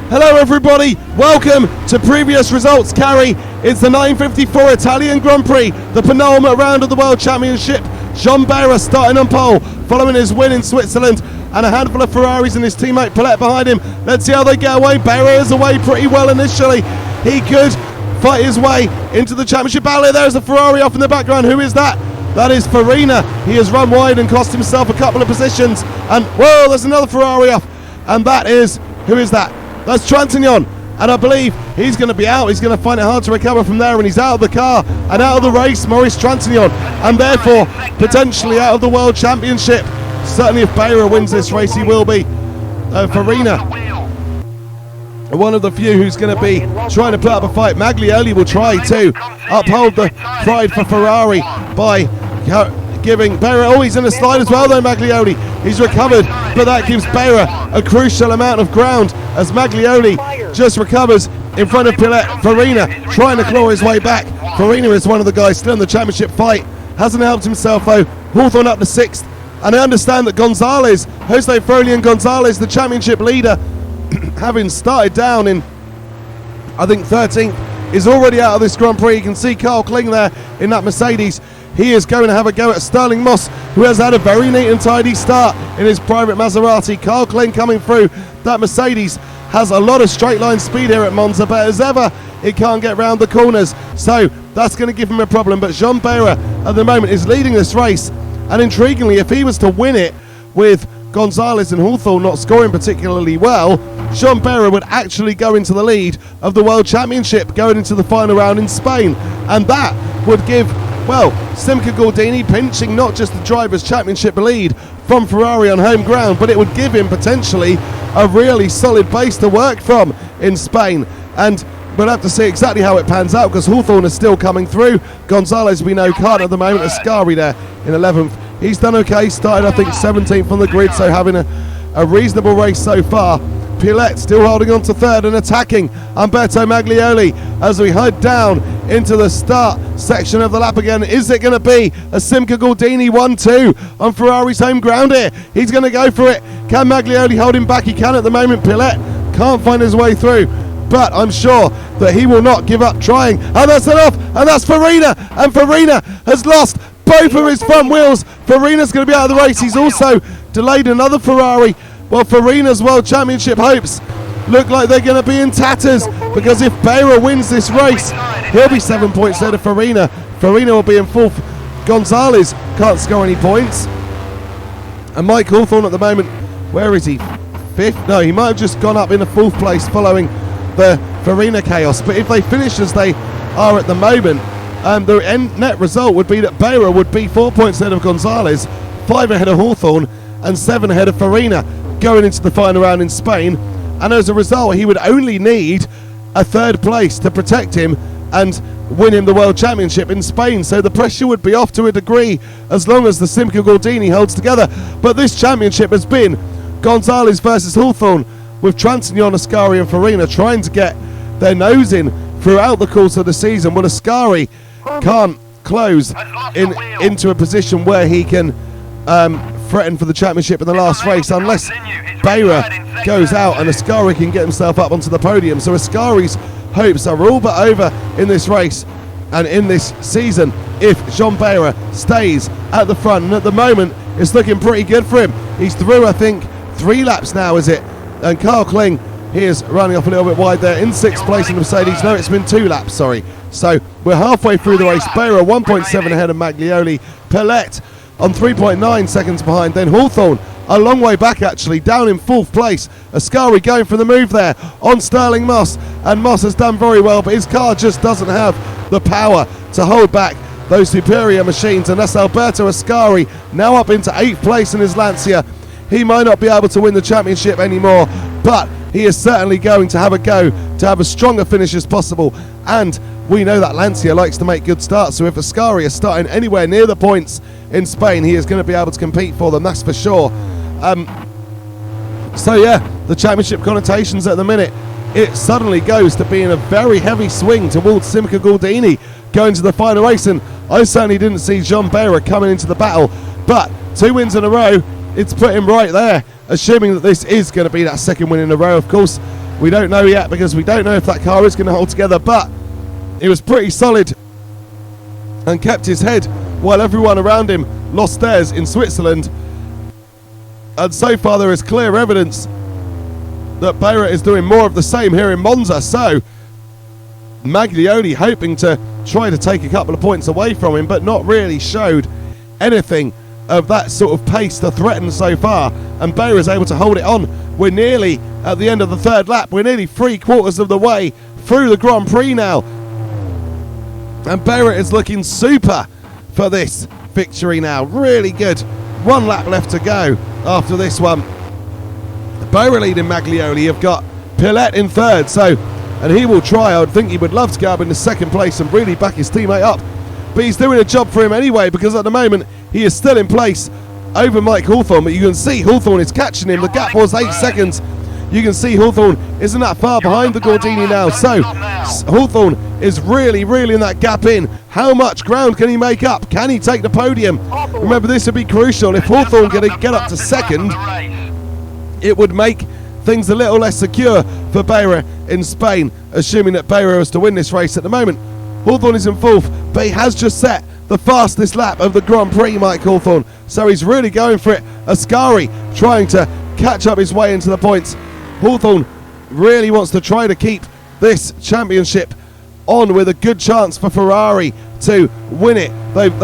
Hello everybody, welcome to previous results carry. It's the 954 Italian Grand Prix, the penultimate round of the World Championship. Jean-Behra starting on pole, following his win in Switzerland, and a handful of Ferraris and his teammate Pilette behind him. Let's see how they get away. Behra is away pretty well initially. He could fight his way into the championship battle. There's a Ferrari off in the background. Who is that? That is Farina. He has run wide and cost himself a couple of positions. And whoa, there's another Ferrari off. And that is, who is that? That's Transignon, and I believe he's going to be out. He's going to find it hard to recover from there, and he's out of the car and out of the race, Maurice Transignon, and therefore potentially out of the World Championship. Certainly if Behra wins this race, he will be. Farina, one of the few who's going to be trying to put up a fight. Maglioli will try to uphold the pride for Ferrari by giving Behra, oh, he's in a slide as well though, Maglioli. He's recovered, but that gives Behra a crucial amount of ground as Maglioli just recovers in front of Pilette. Farina trying to claw his way back. Farina is one of the guys still in the championship fight. Hasn't helped himself though. Hawthorn up to 6th. And I understand that josefroliangonzalez, the championship leader, having started down in, I think, 13th, is already out of this Grand Prix. You can see Carl Kling there in that Mercedes. He is going to have a go at Sterling Moss, who has had a very neat and tidy start in his private Maserati. Carl Kling coming through. That Mercedes has a lot of straight line speed here at Monza, but as ever, it can't get round the corners. So that's going to give him a problem. But Jean-Behra at the moment is leading this race. And intriguingly, if he was to win it with Gonzalez and Hawthorn not scoring particularly well, Jean-Behra would actually go into the lead of the World Championship going into the final round in Spain. And that would give, well, Simca Gordini pinching not just the Drivers' Championship lead from Ferrari on home ground, but it would give him potentially a really solid base to work from in Spain. And we'll have to see exactly how it pans out because Hawthorn is still coming through. Gonzalez, we know, can't at the moment. Ascari there in 11th. He's done okay, started I think 17th on the grid, so having a reasonable race so far. Pilette still holding on to 3rd and attacking Umberto Maglioli as we head down into the start section of the lap again. Is it going to be a Simca Gordini 1-2 on Ferrari's home ground here? He's going to go for it. Can Maglioli hold him back? He can at the moment. Pilette can't find his way through, but I'm sure that he will not give up trying. And that's enough, and that's Farina, and Farina has lost both of his front wheels. Farina's going to be out of the race. He's also delayed another Ferrari. Well, Farina's World Championship hopes look like they're going to be in tatters because if Behra wins this race, he'll be 7 points ahead of Farina. Farina will be in 4th. Gonzalez can't score any points. And Mike Hawthorn at the moment, where is he? 5th? No, he might have just gone up in the 4th place following the Farina chaos. But if they finish as they are at the moment, the net result would be that Behra would be 4 points ahead of Gonzalez, 5 ahead of Hawthorn, and 7 ahead of Farina going into the final round in Spain. And as a result, he would only need a 3rd place to protect him and win him the World Championship in Spain. So the pressure would be off to a degree as long as the Simca Gordini holds together. But this championship has been Gonzalez versus Hawthorn, with Transignon, Ascari and Farina trying to get their nose in throughout the course of the season. Well, Ascari can't close into a position where he can threaten for the championship in the last race unless Behra goes out and Ascari can get himself up onto the podium. So Ascari's hopes are all but over in this race and in this season if Jean-Behra stays at the front. And at the moment, it's looking pretty good for him. He's through, I think, 3 laps now, is it? And Carl Kling, he is running off a little bit wide there in 6th place in the Mercedes. No, it's been 2 laps, sorry. So we're halfway through the race. Behra 1.7 ahead of Maglioli. Pilette on 3.9 seconds behind. Then Hawthorn a long way back actually, down in 4th place. Ascari going for the move there on Sterling Moss. And Moss has done very well, but his car just doesn't have the power to hold back those superior machines. And that's Alberto Ascari now up into 8th place in his Lancia. He might not be able to win the championship anymore, but he is certainly going to have a go to have a stronger finish as possible. And we know that Lancia likes to make good starts, so if Ascari is starting anywhere near the points in Spain, he is going to be able to compete for them, that's for sure. So yeah, the championship connotations at the minute, it suddenly goes to being a very heavy swing towards Simca Gordini going to the final race, and I certainly didn't see Jean-Behra coming into the battle, but 2 wins in a row, it's put him right there, assuming that this is going to be that 2nd win in a row. Of course, We don't know yet because we don't know if that car is going to hold together, but he was pretty solid and kept his head while everyone around him lost theirs in Switzerland. And so far there is clear evidence that Behra is doing more of the same here in Monza. So Maglioli hoping to try to take a couple of points away from him, but not really showed anything of that sort of pace to threaten so far, and Behra is able to hold it on. We're nearly at the end of the third lap. We're nearly 3/4 of the way through the Grand Prix now, and Behra is looking super for this victory now. Really good. 1 lap left to go after this one. Behra leading Maglioli. You've got Pilette in third, and he will try. I would think he would love to go up in the second place and really back his teammate up, but he's doing a job for him anyway, because at the moment he is still in place over Mike Hawthorn. But you can see Hawthorn is catching him. The gap was 8 seconds. You can see Hawthorn isn't that far behind the Gordini now, so Hawthorn is really reeling that gap in. How much ground can he make up? Can he take the podium? Remember, this would be crucial. If Hawthorn can get up to second, it would make things a little less secure for Behra in Spain, assuming that Behra is to win this race. At the moment, Hawthorn is in fourth, but he has just set the fastest lap of the Grand Prix, Mike Hawthorn, so he's really going for it. Ascari trying to catch up his way into the points. Hawthorn really wants to try to keep this championship on, with a good chance for Ferrari to win it. They've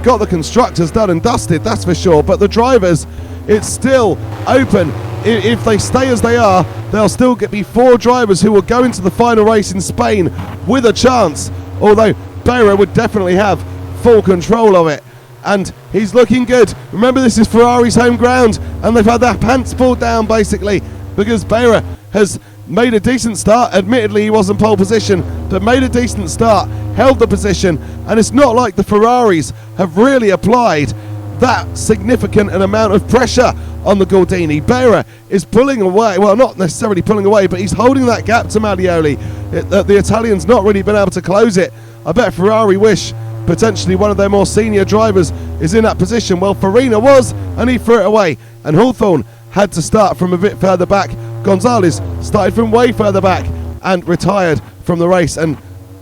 got the constructors done and dusted, that's for sure, but the drivers, it's still open. If they stay as they are, there'll still be 4 drivers who will go into the final race in Spain with a chance, although Behra would definitely have full control of it, and he's looking good. Remember, this is Ferrari's home ground, and they've had their pants pulled down basically, because Behra has made a decent start. Admittedly, he wasn't pole position, but made a decent start, held the position, and it's not like the Ferraris have really applied that significant an amount of pressure on the Gordini. Behra is pulling away, well, not necessarily pulling away, but he's holding that gap to Maglioli. The Italian's not really been able to close it. I bet Ferrari wish potentially one of their more senior drivers is in that position. Well, Farina was, and he threw it away, and Hawthorn had to start from a bit further back. Gonzalez started from way further back and retired from the race, and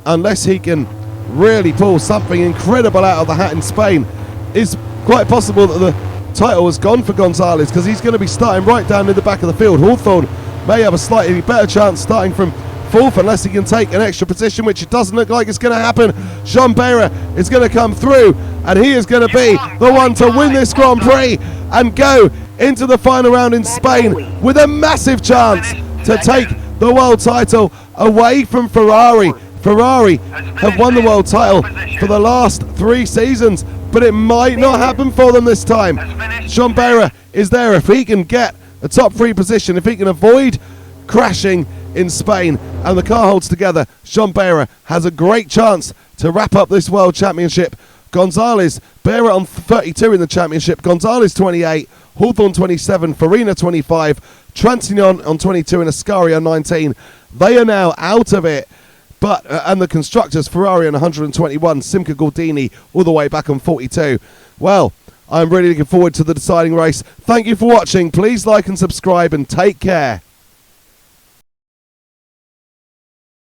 unless he can really pull something incredible out of the hat in Spain, it's quite possible that the title has gone for Gonzalez, because he's going to be starting right down in the back of the field. Hawthorn may have a slightly better chance starting from fourth, unless he can take an extra position, which it doesn't look like it's going to happen. Jeanbehra is going to come through, and he is going to be the one to win this Grand Prix and go into the final round in Spain with a massive chance to take the world title away from Ferrari. Ferrari have won the world title for the last 3 seasons, but it might not happen for them this time. Jeanbehra is there. If he can get a top 3 position, if he can avoid crashing in Spain and the car holds together, Jeanbehra has a great chance to wrap up this world championship. Gonzalez, Behra on 32 in the championship, Gonzalez 28, Hawthorn 27, Farina 25, Transignon on 22 and Ascari on 19. They are now out of it. But and the constructors, Ferrari on 121, Simca, Gordini all the way back on 42. Well, I'm really looking forward to the deciding race. Thank you for watching. Please like and subscribe, and take care.